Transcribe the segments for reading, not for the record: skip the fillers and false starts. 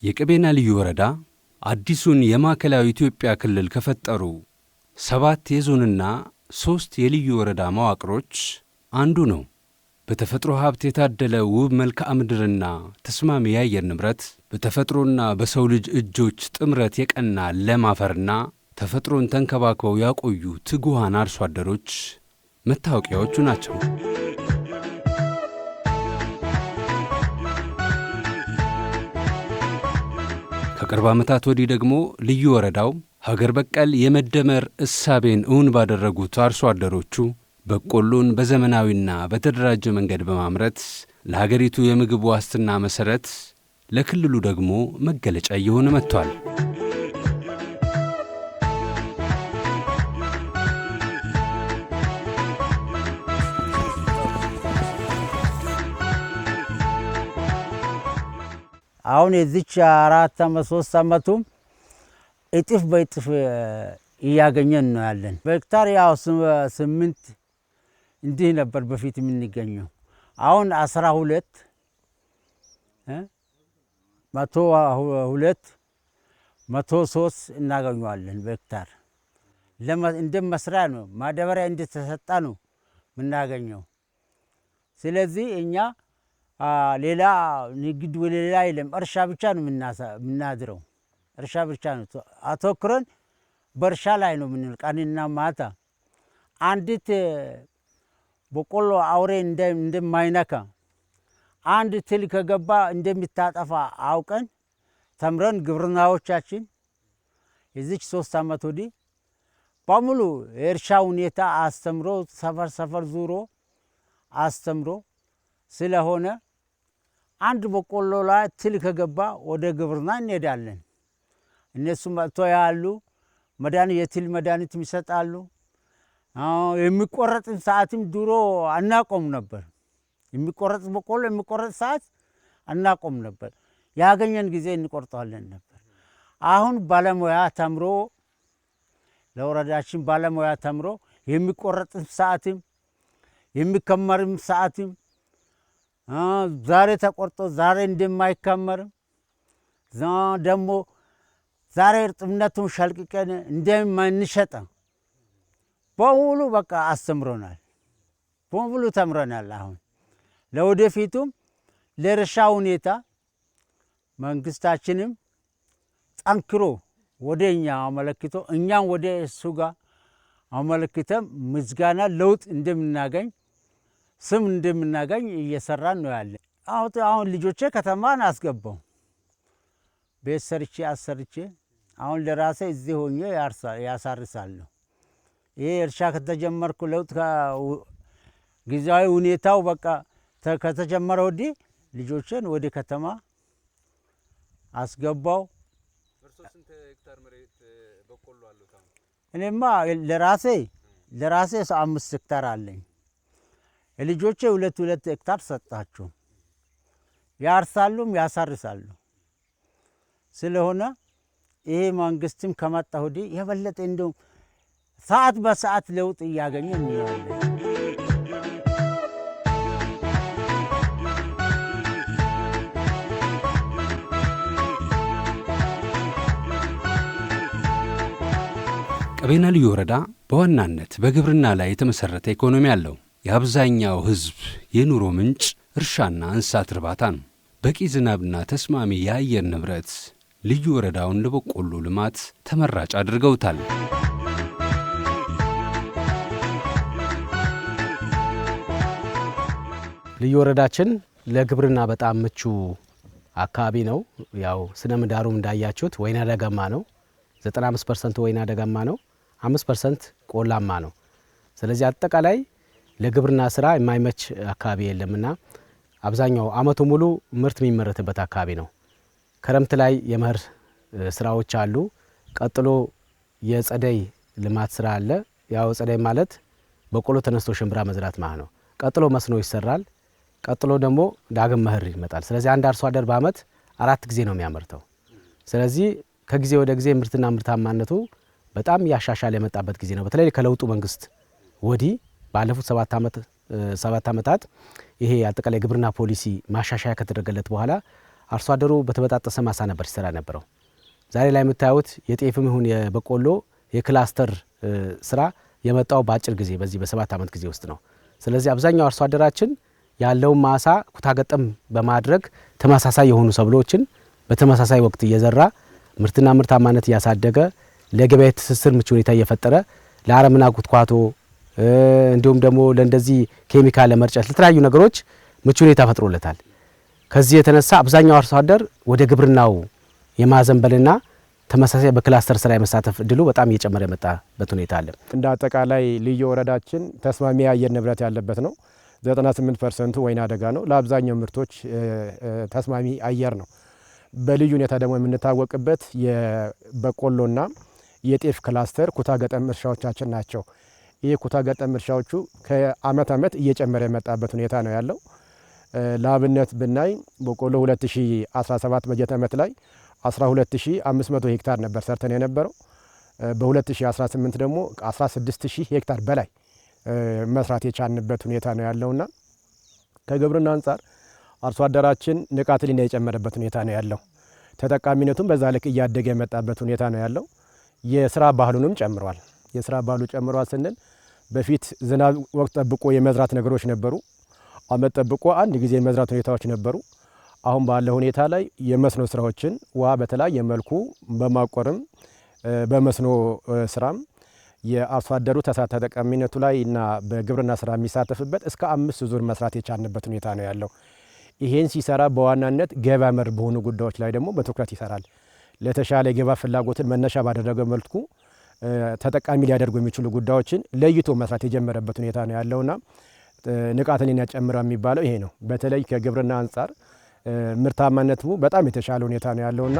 የቀቤና ልዩ ወረዳ አዲሱን የማዕከላዊ ኢትዮጵያ ክልል ከፈጠሩ 7 የዞንና 3 የልዩ ወረዳ መዋቅሮች አንዱ ነው። በተፈጥሮ ሀብት የታደለ ውብ መልክዓ ምድርና ተስማሚ የአየር ንብረት፣ በተፈጥሮና በሰው ልጅ እጆች ጥምረት የቀና ለም አፈርና ተፈጥሮን ተንከባክበው ያቆዩ ትጉሃን አርሶ አደሮች መታወቂያዎቹ ናቸው። ከቅርብ ዓመታት ወዲህ ደግሞ ልዩ ወረዳው ሀገር በቀል የመደመር እሳቤን እውን ባደረጉት አርሶ አደሮቹ በቆሎን በዘመናዊና በተደራጀ መንገድ በማምረት ለሀገሪቱ የምግብ ዋስትና መሠረት፣ ለክልሉ ደግሞ መገለጫ እየሆነ መጥቷል። አሁን የዚች 4 ዓመት 3 ዓመቱም እጥፍ በእጥፍ እያገኘን ነው ያለን። በሄክታር ያው 8 እንዲህ ነበር በፊት የምንገኘው። አሁን 12 102 103 እናገኘዋለን በሄክታር። እንደ መስሪያ ነው ማዳበሪያ እንደተሰጣ ነው የምናገኘው። ስለዚህ እኛ ሌላ ንግድ ወለላ የለም፣ እርሻ ብቻ ነው የምናድረው። እርሻ ብቻ ነው አተኩረን በእርሻ ላይ ነው የምንል ቀንና ማታ። አንዲት በቆሎ አውሬ እንደማይነካ አንድ ትል ከገባ እንደሚታጠፋ አውቀን ተምረን ግብርናዎቻችን የዚች 3 ዓመት ወዲህ በሙሉ የእርሻ ሁኔታ አስተምሮ ሰፈር ዙሮ አስተምሮ ስለሆነ አንድ በቆሎ ላይ ትል ከገባ ወደ ግብርና እንሄዳለን። እነሱ መጥቶ ያሉ የትል መድኃኒት ይሰጣሉ። የሚቆረጥ ሰዓትም ድሮ አናቆም ነበር። የሚቆረጥ በቆሎ የሚቆረጥ ሰዓት አናቆም ነበር። ያገኘን ጊዜ እንቆርጠዋለን ነበር። አሁን ባለሙያ ተምሮ ለወረዳችን ባለሙያ ተምሮ የሚቆረጥ ሰዓትም የሚከመርም ሰዓትም ዛሬ ተቆርጦ ዛሬ እንደማይከመርም ደግሞ ዛሬ እርጥብነቱን ሸልቅቀን እንደማንሸጥ በሙሉ በቃ አስተምሮናል። በሙሉ ተምረናል። አሁን ለወደፊቱም ለእርሻ ሁኔታ መንግስታችንም ጠንክሮ ወደ እኛ አመለክቶ እኛም ወደ እሱ ጋር አመለክተን ምስጋና ለውጥ እንደምናገኝ ስም እንደምናገኝ እየሰራን ነው ያለ። አሁን ልጆቼ ከተማን አስገባው ቤት ሰርቼ አሰርቼ አሁን ለራሴ እዚህ ሆኜ ያሳርሳለሁ። ይሄ እርሻ ከተጀመርኩ ለውጥ ጊዜያዊ ሁኔታው በቃ ከተጀመረ ወዲህ ልጆቼን ወደ ከተማ አስገባው። ስንት ሄክታር መሬት በቆሎ አለው? እኔማ ለራሴ 5 ሄክታር አለኝ። ልጆቼ 2 ሄክታር ሰጣቸው። ያርሳሉም ያሳርሳሉ። ስለሆነ ይሄ መንግስትም ከመጣ ወዲህ የበለጠ እንደው ሰዓት በሰዓት ለውጥ እያገኘን እንያለን። ቀቤና ልዩ ወረዳ በዋናነት በግብርና ላይ የተመሠረተ ኢኮኖሚ አለው። የአብዛኛው ሕዝብ የኑሮ ምንጭ እርሻና እንስሳት እርባታ ነው። በቂ ዝናብና ተስማሚ የአየር ንብረት ልዩ ወረዳውን ለበቆሎ ልማት ተመራጭ አድርገውታል። ልዩ ወረዳችን ለግብርና በጣም ምቹ አካባቢ ነው። ያው ስነ ምህዳሩም እንዳያችሁት ወይና ደጋማ ነው። 95% ወይና ደጋማ ነው፣ 5% ቆላማ ነው። ስለዚህ አጠቃላይ ለግብርና ስራ የማይመች አካባቢ የለምና አብዛኛው አመቱ ሙሉ ምርት የሚመረትበት አካባቢ ነው። ክረምት ላይ የመኸር ስራዎች አሉ። ቀጥሎ የጸደይ ልማት ስራ አለ። ያው ጸደይ ማለት በቆሎ ተነስቶ ሽምብራ መዝራት ማለት ነው። ቀጥሎ መስኖ ይሰራል። ቀጥሎ ደግሞ ዳግም መኸር ይመጣል። ስለዚህ አንድ አርሶ አደር በአመት 4 ጊዜ ነው የሚያመርተው። ስለዚህ ከጊዜ ወደ ጊዜ ምርትና ምርታማነቱ በጣም ያሻሻለ የመጣበት ጊዜ ነው። በተለይ ከለውጡ መንግስት ወዲህ ባለፉት 7 ዓመታት ይሄ አጠቃላይ ግብርና ፖሊሲ ማሻሻያ ከተደረገለት በኋላ አርሶ አደሩ በተበጣጠሰ ማሳ ነበር ሲሰራ ነበረው። ዛሬ ላይ የምታዩት የጤፍም ይሁን የበቆሎ የክላስተር ስራ የመጣው በአጭር ጊዜ በዚህ በ7 ዓመት ጊዜ ውስጥ ነው። ስለዚህ አብዛኛው አርሶ አደራችን ያለውን ማሳ ኩታገጠም በማድረግ ተመሳሳይ የሆኑ ሰብሎችን በተመሳሳይ ወቅት እየዘራ ምርትና ምርታማነት እያሳደገ ለገበያ ትስስር ምቹ ሁኔታ እየፈጠረ ለአረምና ኩትኳቶ እንዲሁም ደግሞ ለእንደዚህ ኬሚካል ለመርጨት ለተለያዩ ነገሮች ምቹ ሁኔታ ፈጥሮለታል። ከዚህ የተነሳ አብዛኛው አርሶ አደር ወደ ግብርናው የማዘንበልና ተመሳሳይ በክላስተር ስራ የመሳተፍ እድሉ በጣም እየጨመረ የመጣበት ሁኔታ አለ። እንደ አጠቃላይ ልዩ ወረዳችን ተስማሚ የአየር ንብረት ያለበት ነው። 98% ወይና ደጋ ነው። ለአብዛኛው ምርቶች ተስማሚ አየር ነው። በልዩ ሁኔታ ደግሞ የምንታወቅበት የበቆሎና የጤፍ ክላስተር ኩታ ገጠም እርሻዎቻችን ናቸው። ይህ ኩታ ገጠም እርሻዎቹ ከአመት አመት እየጨመረ የመጣበት ሁኔታ ነው ያለው። ለአብነት ብናይ በቆሎ 2017 በጀት ዓመት ላይ 12500 ሄክታር ነበር ሰርተን የነበረው። በ2018 ደግሞ 16000 ሄክታር በላይ መስራት የቻልንበት ሁኔታ ነው ያለውና ከግብርና አንጻር አርሶ አደራችን ንቃተ ህሊና የጨመረበት ሁኔታ ነው ያለው። ተጠቃሚነቱም በዛ ልክ እያደገ የመጣበት ሁኔታ ነው ያለው። የስራ ባህሉንም ጨምሯል። የስራ ባህሉ ጨምሯል ስንል በፊት ዝናብ ወቅት ጠብቆ የመዝራት ነገሮች ነበሩ። አመት ጠብቆ አንድ ጊዜ የመዝራት ሁኔታዎች ነበሩ። አሁን ባለው ሁኔታ ላይ የመስኖ ስራዎችን ውሃ በተለያየ መልኩ በማቆርም በመስኖ ስራም የአርሶ አደሩ ተጠቃሚነቱ ላይ እና በግብርና ስራ የሚሳተፍበት እስከ 5 ዙር መስራት የቻልንበት ሁኔታ ነው ያለው። ይሄን ሲሰራ በዋናነት ገበያ መር በሆኑ ጉዳዮች ላይ ደግሞ በትኩረት ይሰራል። ለተሻለ የገበያ ፍላጎትን መነሻ ባደረገ መልኩ ተጠቃሚ ሊያደርጉ የሚችሉ ጉዳዮችን ለይቶ መስራት የጀመረበት ሁኔታ ነው ያለውና ንቃተ ህሊና ጨምሯል የሚባለው ይሄ ነው። በተለይ ከግብርና አንጻር ምርታማነቱ በጣም የተሻለ ሁኔታ ነው ያለውና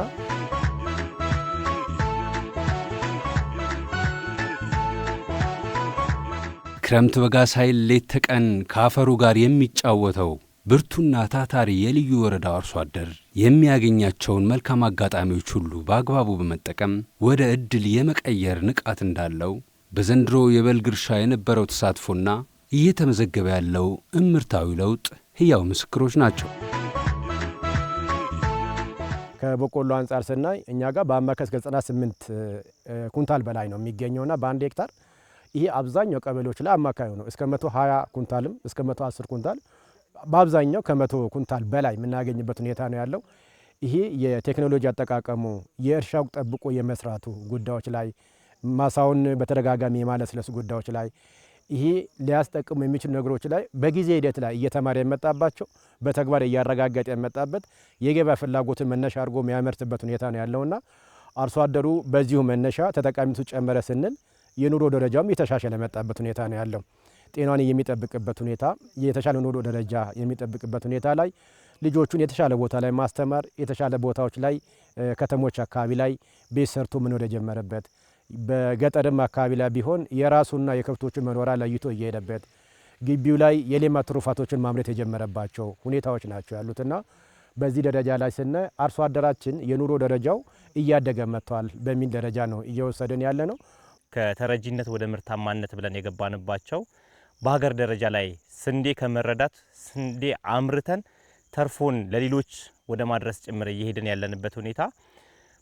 ክረምት በጋ ሳይል ሌት ተቀን ከአፈሩ ጋር የሚጫወተው ብርቱና ታታሪ የልዩ ወረዳው አርሶ አደር የሚያገኛቸውን መልካም አጋጣሚዎች ሁሉ በአግባቡ በመጠቀም ወደ እድል የመቀየር ንቃት እንዳለው በዘንድሮ የበልግ እርሻ የነበረው ተሳትፎና እየተመዘገበ ያለው እምርታዊ ለውጥ ህያው ምስክሮች ናቸው። ከበቆሎ አንጻር ስናይ እኛ ጋር በአማካይ 98 ኩንታል በላይ ነው የሚገኘውና በአንድ ሄክታር ይሄ አብዛኛው ቀበሌዎች ላይ አማካዩ ነው። እስከ 120 ኩንታልም እስከ 110 ኩንታል በአብዛኛው ከ100 ኩንታል በላይ የምናገኝበት ሁኔታ ነው ያለው። ይሄ የቴክኖሎጂ አጠቃቀሙ የእርሻው ጠብቆ የመስራቱ ጉዳዮች ላይ ማሳውን በተደጋጋሚ የማለስለስ ጉዳዮች ላይ ይሄ ሊያስጠቅሙ የሚችሉ ነገሮች ላይ በጊዜ ሂደት ላይ እየተማረ የመጣባቸው በተግባር እያረጋገጠ የመጣበት የገበያ ፍላጎትን መነሻ አድርጎ የሚያመርትበት ሁኔታ ነው ያለውና አርሶ አደሩ በዚሁ መነሻ ተጠቃሚነቱ ጨመረ ስንል የኑሮ ደረጃውም የተሻሻለ የመጣበት ሁኔታ ነው ያለው። ጤናን የሚጠብቅበት ሁኔታ የተሻለ ኑሮ ደረጃ የሚጠብቅበት ሁኔታ ላይ ልጆቹን የተሻለ ቦታ ላይ ማስተማር የተሻለ ቦታዎች ላይ ከተሞች አካባቢ ላይ ቤት ሰርቶ መኖር የጀመረበት በገጠርም አካባቢ ላይ ቢሆን የራሱና የከብቶችን መኖሪያ ለይቶ እየሄደበት ግቢው ላይ የሌማት ትሩፋቶችን ማምረት የጀመረባቸው ሁኔታዎች ናቸው ያሉትና በዚህ ደረጃ ላይ ስናይ አርሶ አደራችን የኑሮ ደረጃው እያደገ መጥቷል በሚል ደረጃ ነው እየወሰደን ያለ ነው። ከተረጂነት ወደ ምርታማነት ብለን የገባንባቸው በሀገር ደረጃ ላይ ስንዴ ከመረዳት ስንዴ አምርተን ተርፎን ለሌሎች ወደ ማድረስ ጭምር እየሄድን ያለንበት ሁኔታ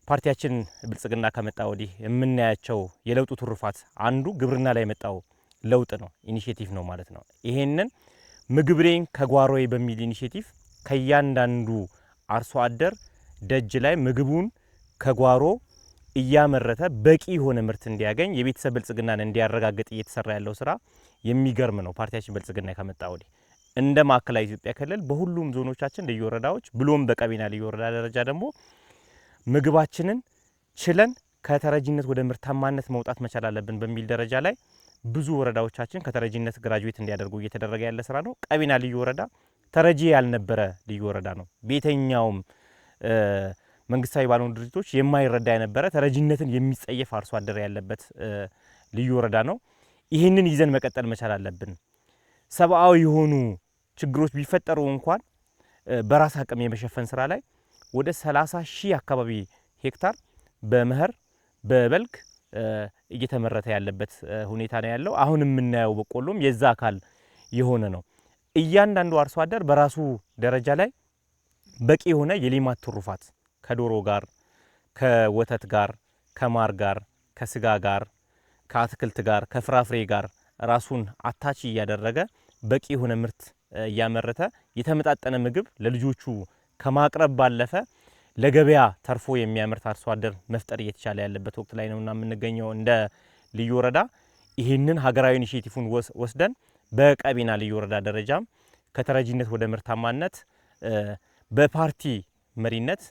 ፓርቲያችን ብልጽግና ከመጣ ወዲህ የምናያቸው የለውጡ ትሩፋት አንዱ ግብርና ላይ የመጣው ለውጥ ነው፣ ኢኒሼቲቭ ነው ማለት ነው። ይሄንን ምግብሬን ከጓሮዬ በሚል ኢኒሼቲቭ ከእያንዳንዱ አርሶ አደር ደጅ ላይ ምግቡን ከጓሮ እያመረተ በቂ የሆነ ምርት እንዲያገኝ የቤተሰብ ብልጽግናን እንዲያረጋግጥ እየተሰራ ያለው ስራ የሚገርም ነው። ፓርቲያችን ብልጽግና ከመጣ ወዲህ እንደ ማዕከላዊ ኢትዮጵያ ክልል በሁሉም ዞኖቻችን ልዩ ወረዳዎች ብሎም በቀቢና ልዩ ወረዳ ደረጃ ደግሞ ምግባችንን ችለን ከተረጂነት ወደ ምርታማነት መውጣት መቻል አለብን በሚል ደረጃ ላይ ብዙ ወረዳዎቻችን ከተረጂነት ግራጁዌት እንዲያደርጉ እየተደረገ ያለ ስራ ነው። ቀቢና ልዩ ወረዳ ተረጂ ያልነበረ ልዩ ወረዳ ነው። ቤተኛውም መንግስታዊ ባልሆኑ ድርጅቶች የማይረዳ የነበረ ተረጂነትን የሚጸየፍ አርሶ አደር ያለበት ልዩ ወረዳ ነው። ይህንን ይዘን መቀጠል መቻል አለብን። ሰብአዊ የሆኑ ችግሮች ቢፈጠሩ እንኳን በራስ አቅም የመሸፈን ስራ ላይ ወደ 30,000 አካባቢ ሄክታር በመኸር በበልግ እየተመረተ ያለበት ሁኔታ ነው ያለው። አሁን የምናየው በቆሎም የዛ አካል የሆነ ነው። እያንዳንዱ አርሶ አደር በራሱ ደረጃ ላይ በቂ የሆነ የሌማት ትሩፋት ከዶሮ ጋር ከወተት ጋር ከማር ጋር ከስጋ ጋር ከአትክልት ጋር ከፍራፍሬ ጋር ራሱን አታች እያደረገ በቂ የሆነ ምርት እያመረተ የተመጣጠነ ምግብ ለልጆቹ ከማቅረብ ባለፈ ለገበያ ተርፎ የሚያመርት አርሶ አደር መፍጠር እየተቻለ ያለበት ወቅት ላይ ነውና የምንገኘው። እንደ ልዩ ወረዳ ይህንን ሀገራዊ ኢኒሼቲቭን ወስደን በቀቤና ልዩ ወረዳ ደረጃም ከተረጂነት ወደ ምርታማነት በፓርቲ መሪነት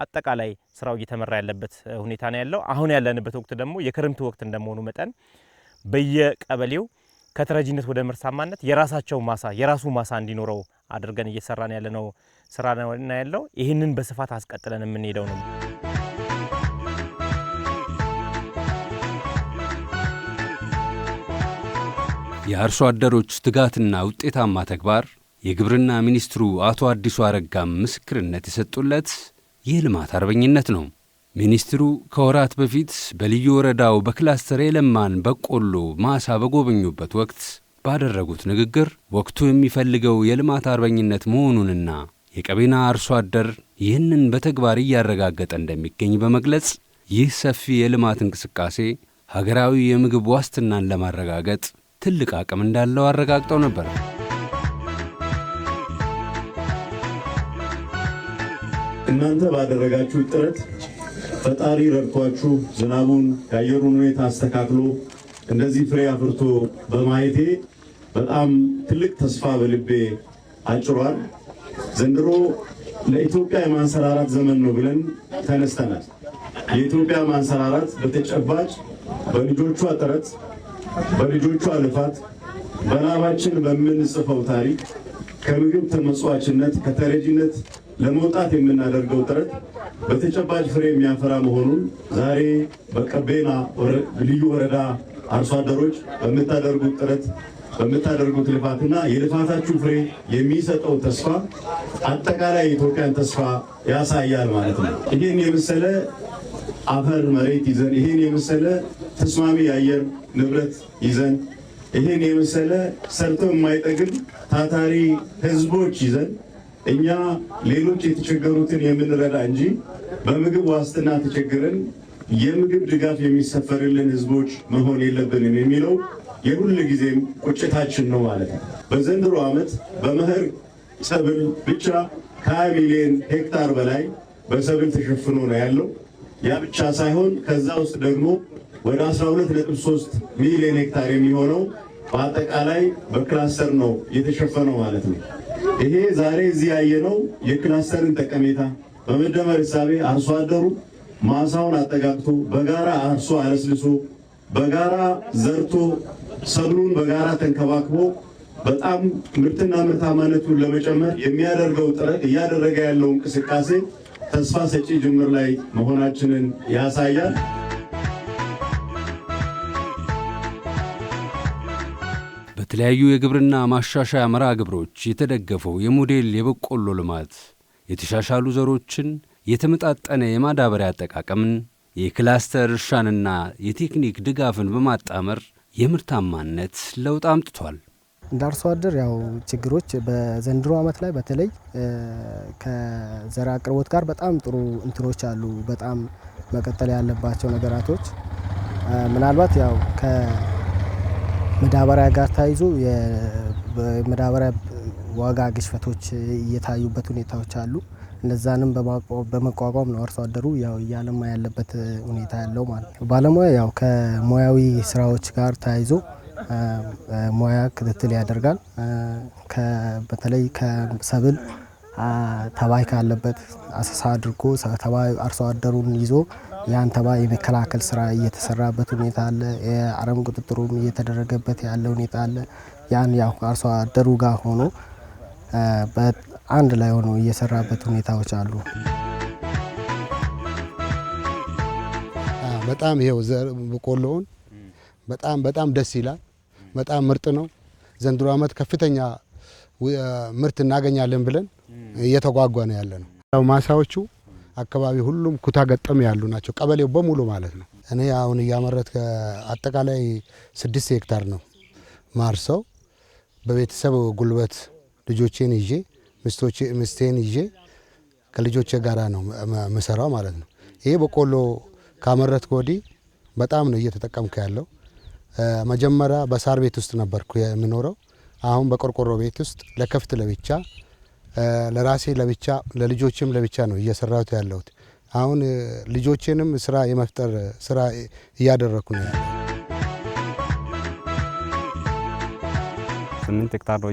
አጠቃላይ ስራው እየተመራ ያለበት ሁኔታ ነው ያለው። አሁን ያለንበት ወቅት ደግሞ የክረምት ወቅት እንደመሆኑ መጠን በየቀበሌው ከተረጂነት ወደ ምርታማነት የራሳቸው ማሳ የራሱ ማሳ እንዲኖረው አድርገን እየሰራን ያለነው ስራ ነው ያለው። ይህንን በስፋት አስቀጥለን የምንሄደው ነው። የአርሶ አደሮች ትጋትና ውጤታማ ተግባር የግብርና ሚኒስትሩ አቶ አዲሱ አረጋም ምስክርነት የሰጡለት የልማት አርበኝነት ነው። ሚኒስትሩ ከወራት በፊት በልዩ ወረዳው በክላስተር የለማን በቆሎ ማሳ በጎበኙበት ወቅት ባደረጉት ንግግር ወቅቱ የሚፈልገው የልማት አርበኝነት መሆኑንና የቀቤና አርሶ አደር ይህንን በተግባር እያረጋገጠ እንደሚገኝ በመግለጽ ይህ ሰፊ የልማት እንቅስቃሴ ሀገራዊ የምግብ ዋስትናን ለማረጋገጥ ትልቅ አቅም እንዳለው አረጋግጠው ነበር። እናንተ ባደረጋችሁ ጥረት ፈጣሪ ረድቷችሁ ዝናቡን የአየሩን ሁኔታ አስተካክሎ እንደዚህ ፍሬ አፍርቶ በማየቴ በጣም ትልቅ ተስፋ በልቤ አጭሯል። ዘንድሮ ለኢትዮጵያ የማንሰራራት ዘመን ነው ብለን ተነስተናል። የኢትዮጵያ ማንሰራራት በተጨባጭ በልጆቿ ጥረት በልጆቿ ልፋት በላባችን በምንጽፈው ታሪክ ከምግብ ተመጽዋችነት ከተረጂነት ለመውጣት የምናደርገው ጥረት በተጨባጭ ፍሬ የሚያፈራ መሆኑን ዛሬ በቀቤና ልዩ ወረዳ አርሶ አደሮች በምታደርጉት ጥረት በምታደርጉት ልፋትና የልፋታችሁ ፍሬ የሚሰጠው ተስፋ አጠቃላይ የኢትዮጵያን ተስፋ ያሳያል ማለት ነው። ይህን የመሰለ አፈር መሬት ይዘን ይህን የመሰለ ተስማሚ የአየር ንብረት ይዘን ይህን የመሰለ ሰርቶ የማይጠግብ ታታሪ ህዝቦች ይዘን እኛ ሌሎች የተቸገሩትን የምንረዳ እንጂ በምግብ ዋስትና ተቸግረን የምግብ ድጋፍ የሚሰፈርልን ህዝቦች መሆን የለብንም የሚለው የሁል ጊዜም ቁጭታችን ነው ማለት ነው። በዘንድሮ ዓመት በመኸር ሰብል ብቻ ከ20 ሚሊዮን ሄክታር በላይ በሰብል ተሸፍኖ ነው ያለው። ያ ብቻ ሳይሆን ከዛ ውስጥ ደግሞ ወደ 12.3 ሚሊዮን ሄክታር የሚሆነው በአጠቃላይ በክላስተር ነው የተሸፈነው ማለት ነው። ይሄ ዛሬ እዚህ ያየነው የክላስተርን ጠቀሜታ በመደመር እሳቤ አርሶ አደሩ ማሳውን አጠጋግቶ በጋራ አርሶ አለስልሶ በጋራ ዘርቶ ሰብሉን በጋራ ተንከባክቦ በጣም ምርትና ምርታማነቱን ለመጨመር የሚያደርገው ጥረት እያደረገ ያለው እንቅስቃሴ ተስፋ ሰጪ ጅምር ላይ መሆናችንን ያሳያል። በተለያዩ የግብርና ማሻሻያ መርሃ ግብሮች የተደገፈው የሞዴል የበቆሎ ልማት የተሻሻሉ ዘሮችን፣ የተመጣጠነ የማዳበሪያ አጠቃቀምን፣ የክላስተር እርሻንና የቴክኒክ ድጋፍን በማጣመር የምርታማነት ለውጥ አምጥቷል። እንደ አርሶ አደር ያው ችግሮች በዘንድሮ ዓመት ላይ በተለይ ከዘር አቅርቦት ጋር በጣም ጥሩ እንትኖች አሉ። በጣም መቀጠል ያለባቸው ነገራቶች ምናልባት ያው ከመዳበሪያ ጋር ታይዞ የመዳበሪያ ዋጋ ግሽፈቶች እየታዩበት ሁኔታዎች አሉ። እነዛንም በመቋቋም ነው አርሶ አደሩ ያው እያለማ ያለበት ሁኔታ ያለው ማለት ነው። ባለሙያ ያው ከሙያዊ ስራዎች ጋር ተያይዞ ሙያ ክትትል ያደርጋል። በተለይ ከሰብል ተባይ ካለበት አሰሳ አድርጎ ተባይ አርሶ አደሩን ይዞ ያን ተባይ የመከላከል ስራ እየተሰራበት ሁኔታ አለ። የአረም ቁጥጥሩም እየተደረገበት ያለ ሁኔታ አለ። ያን ያው አርሶ አደሩ ጋር ሆኖ አንድ ላይ ሆኖ እየሰራበት ሁኔታዎች አሉ። በጣም ይሄው በቆሎውን በጣም ደስ ይላል። በጣም ምርጥ ነው። ዘንድሮ ዓመት ከፍተኛ ምርት እናገኛለን ብለን እየተጓጓ ነው ያለ ነው። ያው ማሳዎቹ አካባቢ ሁሉም ኩታ ገጠም ያሉ ናቸው። ቀበሌው በሙሉ ማለት ነው። እኔ አሁን እያመረት አጠቃላይ 6 ሄክታር ነው ማርሰው በቤተሰብ ጉልበት ልጆቼን ይዤ ምስቴን ይዤ ከልጆቼ ጋራ ነው የምሰራው ማለት ነው። ይሄ በቆሎ ካመረትኩ ወዲህ በጣም ነው እየተጠቀምኩ ያለው። መጀመሪያ በሳር ቤት ውስጥ ነበርኩ የምኖረው። አሁን በቆርቆሮ ቤት ውስጥ ለከፍት ለብቻ፣ ለራሴ ለብቻ፣ ለልጆችም ለብቻ ነው እየሰራሁት ያለሁት። አሁን ልጆቼንም ስራ የመፍጠር ስራ እያደረኩ ነው ያለው። 8 ሄክታር ነው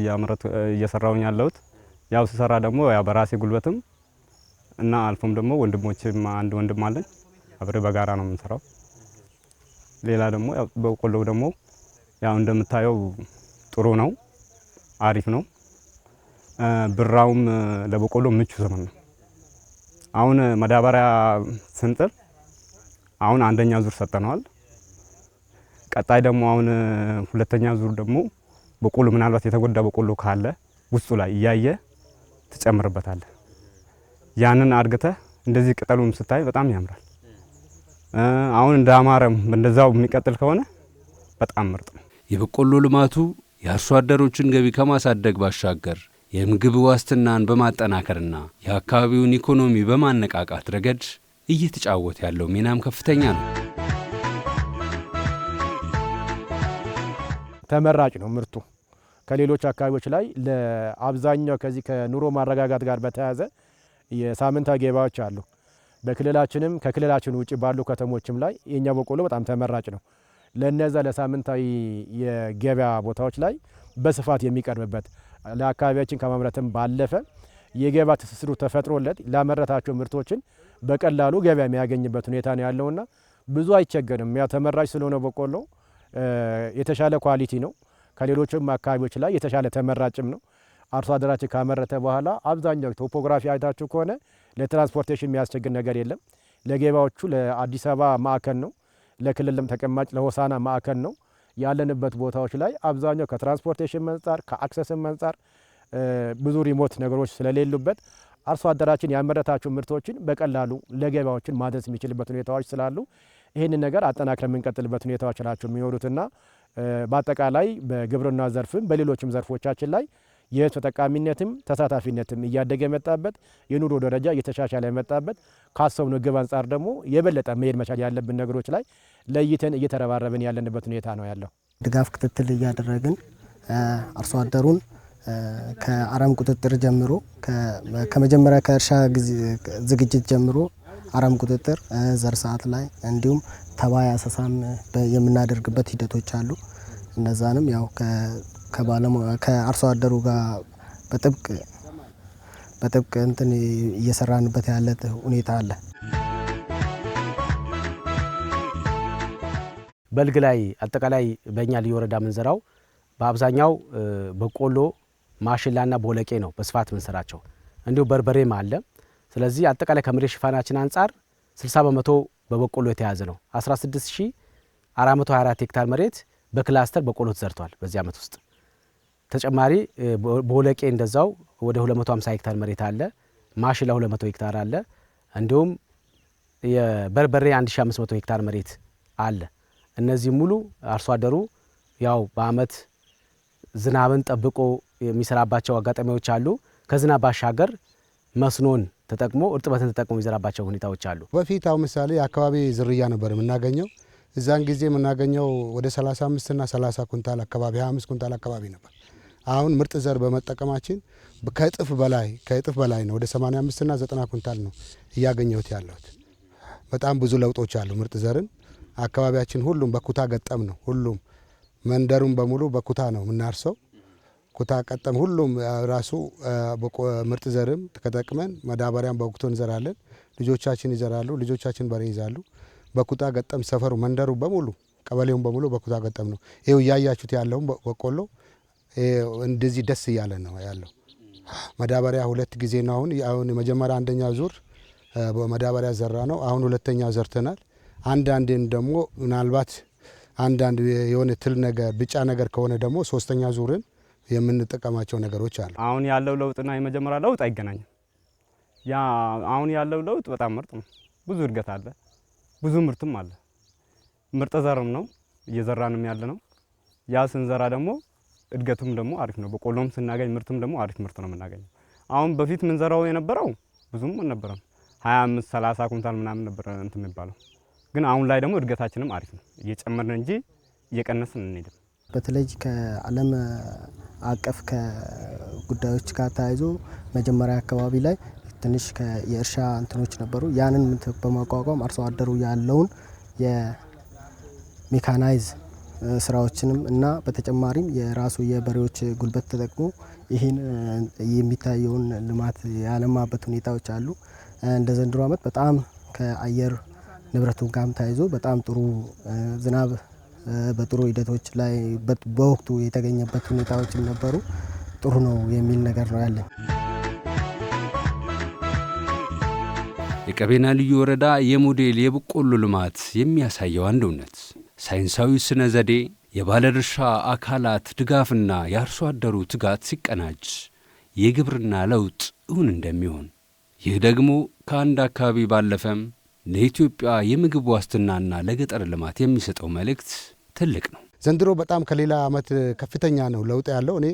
እየሰራሁኝ ያለሁት። ያው ስሰራ ደግሞ ያው በራሴ ጉልበትም እና አልፎም ደግሞ ወንድሞችም አንድ ወንድም አለኝ አብሬ በጋራ ነው የምንሰራው። ሌላ ደግሞ ያው በቆሎ ደግሞ ያው እንደምታየው ጥሩ ነው፣ አሪፍ ነው። ብራውም ለበቆሎ ምቹ ዘመን ነው። አሁን ማዳበሪያ ስንጥል አሁን አንደኛ ዙር ሰጠነዋል። ቀጣይ ደግሞ አሁን ሁለተኛ ዙር ደግሞ በቆሎ ምናልባት የተጎዳ በቆሎ ካለ ውስጡ ላይ እያየ ትጨምርበታለህ። ያንን አድግተህ እንደዚህ ቅጠሉን ስታይ በጣም ያምራል። አሁን እንዳማረም እንደዛው የሚቀጥል ከሆነ በጣም ምርጥ ነው። የበቆሎ ልማቱ የአርሶ አደሮችን ገቢ ከማሳደግ ባሻገር የምግብ ዋስትናን በማጠናከርና የአካባቢውን ኢኮኖሚ በማነቃቃት ረገድ እየተጫወተ ያለው ሚናም ከፍተኛ ነው። ተመራጭ ነው ምርቱ ከሌሎች አካባቢዎች ላይ። ለአብዛኛው ከዚህ ከኑሮ ማረጋጋት ጋር በተያያዘ የሳምንታዊ ገበያዎች አሉ። በክልላችንም ከክልላችን ውጭ ባሉ ከተሞችም ላይ የኛ በቆሎ በጣም ተመራጭ ነው። ለነዛ ለሳምንታዊ የገበያ ቦታዎች ላይ በስፋት የሚቀርብበት ለአካባቢያችን ከማምረትም ባለፈ የገበያ ትስስሩ ተፈጥሮለት ላመረታቸው ምርቶችን በቀላሉ ገበያ የሚያገኝበት ሁኔታ ነው ያለውና ብዙ አይቸገርም። ያ ተመራጭ ስለሆነ በቆሎ የተሻለ ኳሊቲ ነው። ከሌሎችም አካባቢዎች ላይ የተሻለ ተመራጭም ነው። አርሶ አደራችን ካመረተ በኋላ አብዛኛው ቶፖግራፊ አይታችሁ ከሆነ ለትራንስፖርቴሽን የሚያስቸግር ነገር የለም። ለገበያዎቹ ለአዲስ አበባ ማዕከል ነው፣ ለክልልም ተቀማጭ ለሆሳና ማዕከል ነው። ያለንበት ቦታዎች ላይ አብዛኛው ከትራንስፖርቴሽን አንጻር ከአክሰስም አንጻር ብዙ ሪሞት ነገሮች ስለሌሉበት አርሶ አደራችን ያመረታቸው ምርቶችን በቀላሉ ለገበያዎችን ማድረስ የሚችልበት ሁኔታዎች ስላሉ ይህንን ነገር አጠናክረን የምንቀጥልበት ሁኔታዎች ናቸው የሚኖሩትና በአጠቃላይ በግብርና ዘርፍም በሌሎችም ዘርፎቻችን ላይ የህዝብ ተጠቃሚነትም ተሳታፊነትም እያደገ የመጣበት የኑሮ ደረጃ እየተሻሻለ የመጣበት ካሰብነው ግብ አንጻር ደግሞ የበለጠ መሄድ መቻል ያለብን ነገሮች ላይ ለይተን እየተረባረብን ያለንበት ሁኔታ ነው ያለው። ድጋፍ ክትትል እያደረግን አርሶ አደሩን ከአረም ቁጥጥር ጀምሮ ከመጀመሪያ ከእርሻ ዝግጅት ጀምሮ አረም ቁጥጥር ዘር ሰዓት ላይ እንዲሁም ተባይ አሰሳም የምናደርግበት ሂደቶች አሉ። እነዛንም ያው ከአርሶ አደሩ ጋር በጥብቅ እንትን እየሰራንበት ያለ ሁኔታ አለ። በልግ ላይ አጠቃላይ በእኛ ልዩ ወረዳ ምንዘራው በአብዛኛው በቆሎ ማሽላና ቦለቄ ነው በስፋት ምንሰራቸው። እንዲሁ በርበሬም አለ። ስለዚህ አጠቃላይ ከመሬት ሽፋናችን አንጻር 60% በበቆሎ የተያዘ ነው። 16424 ሄክታር መሬት በክላስተር በቆሎ ተዘርቷል በዚህ ዓመት ውስጥ። ተጨማሪ ቦለቄ እንደዛው ወደ 250 ሄክታር መሬት አለ። ማሽላ 200 ሄክታር አለ። እንዲሁም የበርበሬ 1500 ሄክታር መሬት አለ። እነዚህ ሙሉ አርሶ አደሩ ያው በአመት ዝናብን ጠብቆ የሚሰራባቸው አጋጣሚዎች አሉ። ከዝናብ ባሻገር መስኖን ተጠቅሞ እርጥበትን ተጠቅሞ የሚዘራባቸው ሁኔታዎች አሉ። በፊት አሁን ምሳሌ የአካባቢ ዝርያ ነበር የምናገኘው። እዛን ጊዜ የምናገኘው ወደ 35 እና 30 ኩንታል አካባቢ 25 ኩንታል አካባቢ ነበር። አሁን ምርጥ ዘር በመጠቀማችን ከእጥፍ በላይ ነው። ወደ 85 እና 90 ኩንታል ነው እያገኘሁት ያለሁት። በጣም ብዙ ለውጦች አሉ። ምርጥ ዘርን አካባቢያችን ሁሉም በኩታ ገጠም ነው። ሁሉም መንደሩን በሙሉ በኩታ ነው የምናርሰው። ኩታ ቀጠም ሁሉም ራሱ ምርጥ ዘርም ተጠቅመን ማዳበሪያን በወቅቱ እንዘራለን። ልጆቻችን ይዘራሉ፣ ልጆቻችን በሬ ይዛሉ። በኩታ ገጠም ሰፈሩ መንደሩ በሙሉ ቀበሌውን በሙሉ በኩታ ገጠም ነው። ይሄው እያያችሁት ያለውን በቆሎ እንደዚህ ደስ እያለ ነው ያለው። ማዳበሪያ 2 ጊዜ ነው። አሁን መጀመሪያ አንደኛ ዙር በማዳበሪያ ዘራ ነው። አሁን ሁለተኛ ዘርተናል። አንዳንዴን ደግሞ ምናልባት አንዳንድ የሆነ ትል ነገር ቢጫ ነገር ከሆነ ደግሞ ሶስተኛ ዙርን የምንጠቀማቸው ነገሮች አሉ። አሁን ያለው ለውጥና የመጀመሪያ ለውጥ አይገናኝም። ያ አሁን ያለው ለውጥ በጣም ምርጥ ነው። ብዙ እድገት አለ፣ ብዙ ምርትም አለ። ምርጥ ዘርም ነው እየዘራንም ያለ ነው። ያ ስንዘራ ደግሞ እድገቱም ደግሞ አሪፍ ነው። በቆሎም ስናገኝ ምርትም ደግሞ አሪፍ ምርት ነው የምናገኘው። አሁን በፊት ምንዘራው የነበረው ብዙም አልነበረም 25 30 ኩንታል ምናምን ነበር እንትን የሚባለው። ግን አሁን ላይ ደግሞ እድገታችንም አሪፍ ነው፣ እየጨመርን እንጂ እየቀነስን እንሄድም። በተለይ ከዓለም አቀፍ ከጉዳዮች ጋር ተያይዞ መጀመሪያ አካባቢ ላይ ትንሽ የእርሻ እንትኖች ነበሩ። ያንን በማቋቋም አርሶ አደሩ ያለውን የሜካናይዝ ስራዎችንም እና በተጨማሪም የራሱ የበሬዎች ጉልበት ተጠቅሞ ይህን የሚታየውን ልማት ያለማበት ሁኔታዎች አሉ። እንደ ዘንድሮ ዓመት በጣም ከአየር ንብረቱ ጋርም ተያይዞ በጣም ጥሩ ዝናብ በጥሩ ሂደቶች ላይ በወቅቱ የተገኘበት ሁኔታዎችም ነበሩ። ጥሩ ነው የሚል ነገር ነው ያለኝ። የቀቤና ልዩ ወረዳ የሞዴል የበቆሎ ልማት የሚያሳየው አንድ እውነት ሳይንሳዊ ስነ ዘዴ፣ የባለድርሻ አካላት ድጋፍና የአርሶ አደሩ ትጋት ሲቀናጅ የግብርና ለውጥ እውን እንደሚሆን፣ ይህ ደግሞ ከአንድ አካባቢ ባለፈም ለኢትዮጵያ የምግብ ዋስትናና ለገጠር ልማት የሚሰጠው መልእክት ትልቅ ነው። ዘንድሮ በጣም ከሌላ ዓመት ከፍተኛ ነው ለውጥ ያለው። እኔ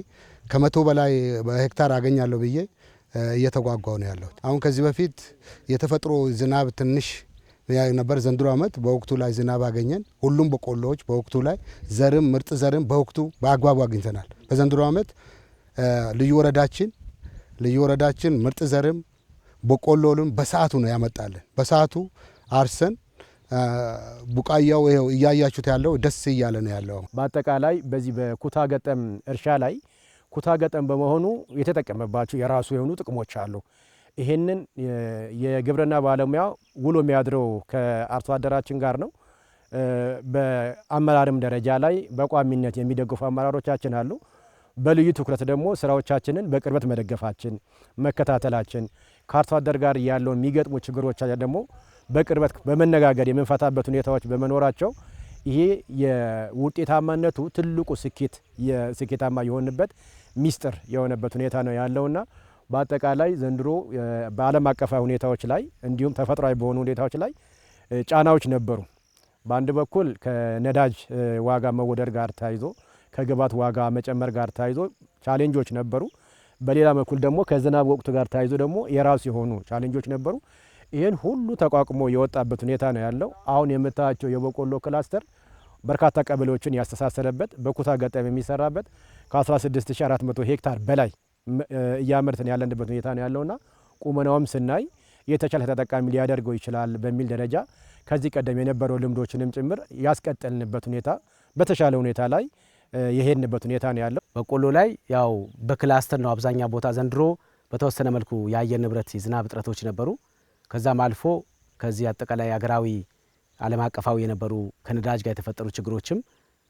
ከ100 በላይ ሄክታር አገኛለሁ ብዬ እየተጓጓው ነው ያለሁት። አሁን ከዚህ በፊት የተፈጥሮ ዝናብ ትንሽ ነበር። ዘንድሮ ዓመት በወቅቱ ላይ ዝናብ አገኘን። ሁሉም በቆሎዎች በወቅቱ ላይ ዘርም ምርጥ ዘርም በወቅቱ በአግባቡ አግኝተናል። በዘንድሮ ዓመት ልዩ ወረዳችን ምርጥ ዘርም በቆሎንም በሰዓቱ ነው ያመጣልን። በሰዓቱ አርሰን ቡቃያው ይኸው እያያችሁት ያለው ደስ እያለ ነው ያለው። በአጠቃላይ በዚህ በኩታ ገጠም እርሻ ላይ ኩታ ገጠም በመሆኑ የተጠቀመባቸው የራሱ የሆኑ ጥቅሞች አሉ። ይሄንን የግብርና ባለሙያ ውሎ የሚያድረው ከአርሶ አደራችን ጋር ነው። በአመራርም ደረጃ ላይ በቋሚነት የሚደግፉ አመራሮቻችን አሉ። በልዩ ትኩረት ደግሞ ስራዎቻችንን በቅርበት መደገፋችን፣ መከታተላችን ከአርሶ አደር ጋር ያለውን የሚገጥሙ ችግሮች ደግሞ በቅርበት በመነጋገር የምንፈታበት ሁኔታዎች በመኖራቸው ይሄ የውጤታማነቱ ትልቁ ስኬታማ የሆነበት ሚስጥር የሆነበት ሁኔታ ነው ያለውና በአጠቃላይ ዘንድሮ በዓለም አቀፋዊ ሁኔታዎች ላይ እንዲሁም ተፈጥሯዊ በሆኑ ሁኔታዎች ላይ ጫናዎች ነበሩ። በአንድ በኩል ከነዳጅ ዋጋ መወደድ ጋር ተያይዞ ከግብዓት ዋጋ መጨመር ጋር ተያይዞ ቻሌንጆች ነበሩ። በሌላ በኩል ደግሞ ከዝናብ ወቅቱ ጋር ተያይዞ ደግሞ የራሱ የሆኑ ቻሌንጆች ነበሩ። ይህን ሁሉ ተቋቁሞ የወጣበት ሁኔታ ነው ያለው። አሁን የምታያቸው የበቆሎ ክላስተር በርካታ ቀበሌዎችን ያስተሳሰረበት በኩታ ገጠም የሚሰራበት ከ16400 ሄክታር በላይ እያመርትን ያለንበት ሁኔታ ነው ያለውና ቁመናውም ስናይ የተሻለ ተጠቃሚ ሊያደርገው ይችላል በሚል ደረጃ ከዚህ ቀደም የነበረው ልምዶችንም ጭምር ያስቀጠልንበት ሁኔታ በተሻለ ሁኔታ ላይ የሄድንበት ሁኔታ ነው ያለው። በቆሎ ላይ ያው በክላስተር ነው አብዛኛው ቦታ። ዘንድሮ በተወሰነ መልኩ የአየር ንብረት የዝናብ እጥረቶች ነበሩ። ከዛም አልፎ ከዚህ አጠቃላይ አገራዊ ዓለም አቀፋዊ የነበሩ ከነዳጅ ጋር የተፈጠሩ ችግሮችም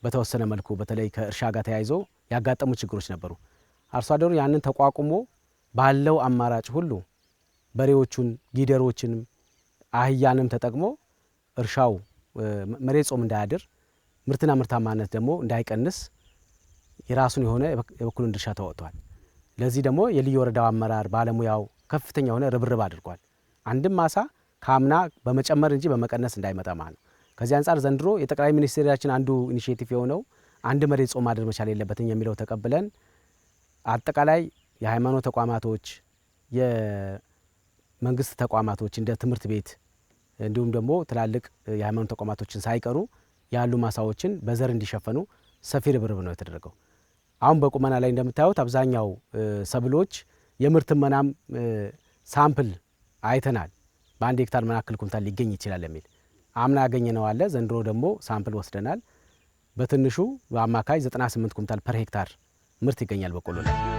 በተወሰነ መልኩ በተለይ ከእርሻ ጋር ተያይዞ ያጋጠሙ ችግሮች ነበሩ። አርሶ አደሩ ያንን ተቋቁሞ ባለው አማራጭ ሁሉ በሬዎቹን፣ ጊደሮችንም አህያንም ተጠቅሞ እርሻው መሬት ጾም እንዳያድር ምርትና ምርታማነት ደግሞ እንዳይቀንስ የራሱን የሆነ የበኩሉን ድርሻ ተወጥቷል። ለዚህ ደግሞ የልዩ ወረዳው አመራር ባለሙያው ከፍተኛ የሆነ ርብርብ አድርጓል። አንድም ማሳ ከአምና በመጨመር እንጂ በመቀነስ እንዳይመጣ ማለት ነው። ከዚህ አንጻር ዘንድሮ የጠቅላይ ሚኒስትራችን አንዱ ኢኒሼቲቭ የሆነው አንድ መሬት ጾም ማድረግ መቻል የለበትም የሚለው ተቀብለን አጠቃላይ የሃይማኖት ተቋማቶች፣ የመንግስት ተቋማቶች እንደ ትምህርት ቤት እንዲሁም ደግሞ ትላልቅ የሃይማኖት ተቋማቶችን ሳይቀሩ ያሉ ማሳዎችን በዘር እንዲሸፈኑ ሰፊ ርብርብ ነው የተደረገው። አሁን በቁመና ላይ እንደምታዩት አብዛኛው ሰብሎች የምርት መናም ሳምፕል አይተናል። በአንድ ሄክታር ምን ያክል ኩንታል ሊገኝ ይችላል የሚል አምና ያገኘነው አለ። ዘንድሮ ደግሞ ሳምፕል ወስደናል። በትንሹ በአማካይ 98 ኩንታል ፐር ሄክታር ምርት ይገኛል በቆሎ ላይ።